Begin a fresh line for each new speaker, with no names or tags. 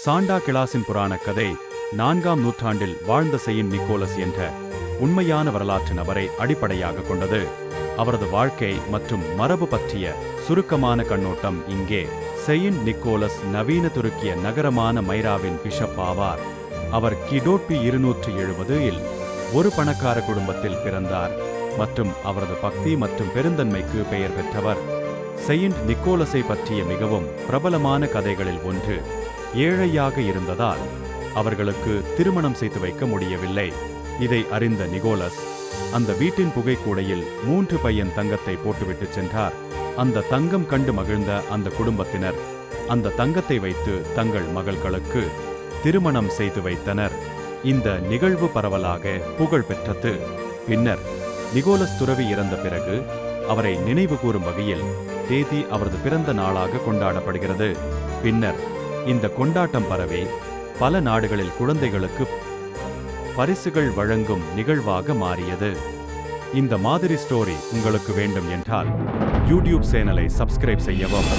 Santa கிளாஸின் புராணக் கதை 4ஆம் நூற்றாண்டில் வாழ்ந்த செயின்ட் நிக்கோலஸ் என்ற உண்மையான வரலாற்று நபரை அடிப்படையாக கொண்டது. அவரது வாழ்க்கை மற்றும் மரபு பற்றிய சுருக்கமான கண்ணோட்டம் இங்கே. செயின்ட் நிக்கோலஸ் நவீன துருக்கிய நகரமான மைராவின் பிஷப் ஆவார். அவர் கிடோட்பி 270 ஒரு பணக்கார குடும்பத்தில் பிறந்தார் மற்றும் அவரது பக்தி மற்றும் பெருந்தன்மைக்கு பெயர் பெற்றவர். செயின்ட் நிக்கோலஸை பற்றிய மிகவும் பிரபலமான கதைகளில் ஒன்று, ஏழையாக இருந்ததால் அவர்களுக்கு திருமணம் செய்து வைக்க முடியவில்லை. இதை அறிந்த நிக்கோலஸ் அந்த வீட்டின் புகைக்கூடையில் 3 பையன் தங்கத்தை போட்டுவிட்டு சென்றார். அந்த தங்கம் கண்டு மகிழ்ந்த அந்த குடும்பத்தினர் அந்த தங்கத்தை வைத்து தங்கள் மகள்களுக்கு திருமணம் செய்து வைத்தனர். இந்த நிகழ்வு பரவலாக புகழ் பெற்றது. பின்னர் நிக்கோலஸ் துறவி இறந்த பிறகு அவரை நினைவு கூறும் வகையில் தேதி அவரது பிறந்த நாளாக கொண்டாடப்படுகிறது. பின்னர் இந்த கொண்டாட்டம் பரவி பல நாடுகளில் குழந்தைகளுக்கு பரிசுகள் வழங்கும் நிகழ்வாக மாறியது. இந்த மாதிரி ஸ்டோரி உங்களுக்கு வேண்டும் என்றால் யூடியூப் சேனலை சப்ஸ்கிரைப் செய்யவும்.